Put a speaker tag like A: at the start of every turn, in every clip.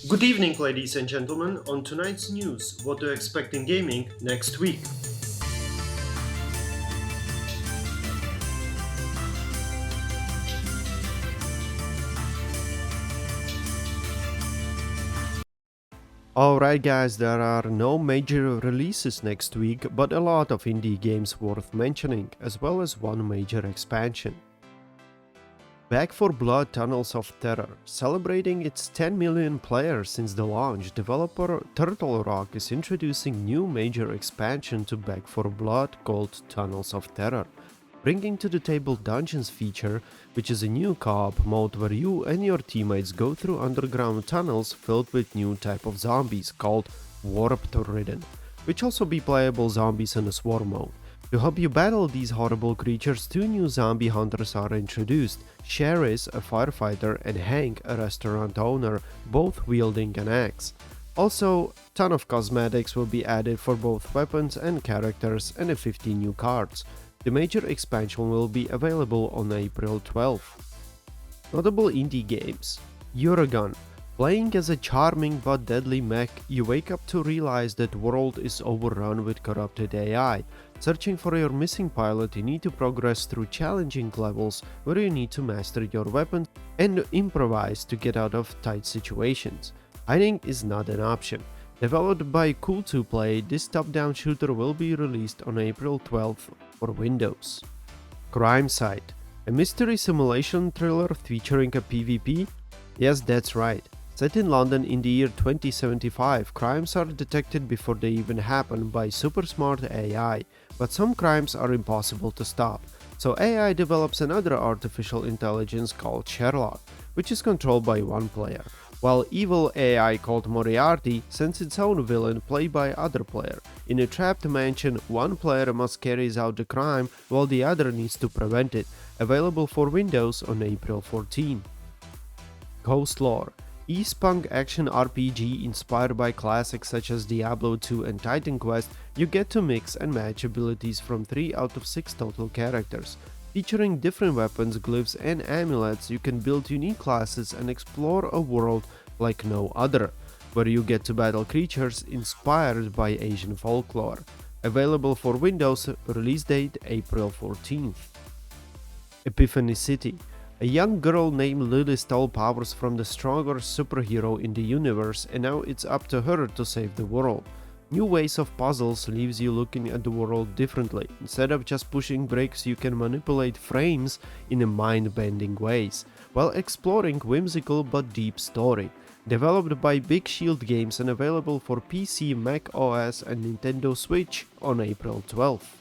A: Good evening, ladies and gentlemen. On tonight's news, what to expect in gaming next week. Alright guys, there are no major releases next week, but a lot of indie games worth mentioning, as well as one major expansion. Back 4 Blood Tunnels of Terror. Celebrating its 10 million players since the launch, developer Turtle Rock is introducing new major expansion to Back 4 Blood called Tunnels of Terror, bringing to the table Dungeons feature, which is a new co-op mode where you and your teammates go through underground tunnels filled with new type of zombies called Warped Ridden, which also be playable zombies in a swarm mode. To help you battle these horrible creatures, two new zombie hunters are introduced, Cheris, a firefighter, and Hank, a restaurant owner, both wielding an axe. Also, ton of cosmetics will be added for both weapons and characters and 50 new cards. The major expansion will be available on April 12th. Notable indie games. Uragun. Playing as a charming but deadly mech, you wake up to realize that world is overrun with corrupted AI. Searching for your missing pilot, you need to progress through challenging levels where you need to master your weapons and improvise to get out of tight situations. Hiding is not an option. Developed by Cool2Play, this top-down shooter will be released on April 12th for Windows. Crimesight. A mystery simulation thriller featuring a PvP? Yes, that's right. Set in London in the year 2075, crimes are detected before they even happen by super smart AI, but some crimes are impossible to stop. So AI develops another artificial intelligence called Sherlock, which is controlled by one player, while evil AI called Moriarty sends its own villain played by other player. In a trapped mansion, one player must carry out the crime while the other needs to prevent it. Available for Windows on April 14. Ghostlore. East-punk action RPG inspired by classics such as Diablo 2 and Titan Quest, you get to mix and match abilities from 3 out of 6 total characters. Featuring different weapons, glyphs and amulets, you can build unique classes and explore a world like no other, where you get to battle creatures inspired by Asian folklore. Available for Windows, release date April 14th. Epiphany City. A young girl named Lily stole powers from the strongest superhero in the universe, and now it's up to her to save the world. New ways of puzzles leaves you looking at the world differently. Instead of just pushing bricks, you can manipulate frames in a mind-bending ways, while exploring whimsical but deep story. Developed by Big Shield Games and available for PC, Mac OS and Nintendo Switch on April 12th.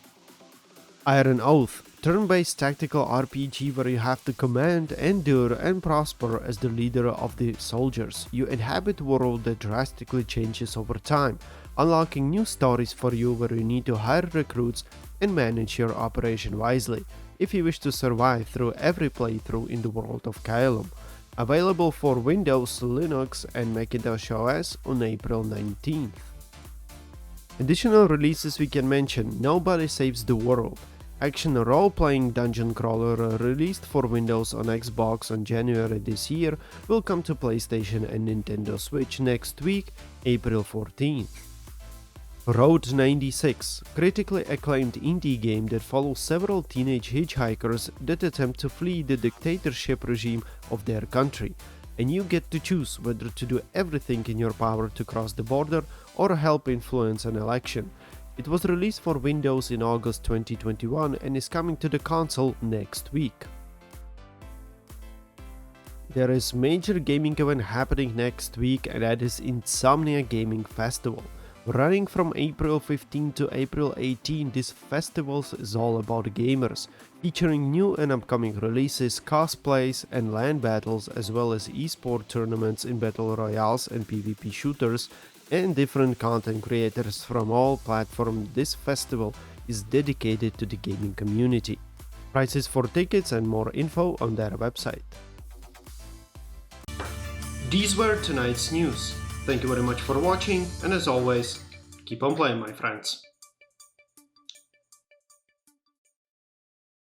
A: Iron Oath. Turn-based tactical RPG where you have to command, endure and prosper as the leader of the soldiers. You inhabit a world that drastically changes over time, unlocking new stories for you where you need to hire recruits and manage your operation wisely, if you wish to survive through every playthrough in the world of Kaelum. Available for Windows, Linux and Macintosh OS on April 19th. Additional releases we can mention: Nobody Saves the World. Action role-playing dungeon crawler released for Windows on Xbox on January this year will come to PlayStation and Nintendo Switch next week, April 14th. Road 96, critically acclaimed indie game that follows several teenage hitchhikers that attempt to flee the dictatorship regime of their country, and you get to choose whether to do everything in your power to cross the border or help influence an election. It was released for Windows in August 2021 and is coming to the console next week. There is major gaming event happening next week, and that is Insomnia Gaming Festival. Running from April 15 to April 18, this festival is all about gamers, featuring new and upcoming releases, cosplays and LAN battles, as well as esport tournaments in battle royales and PvP shooters, and different content creators from all platforms. This festival is dedicated to the gaming community. Prices for tickets and more info on their website. These were tonight's news. Thank you very much for watching, and as always, keep on playing, my friends.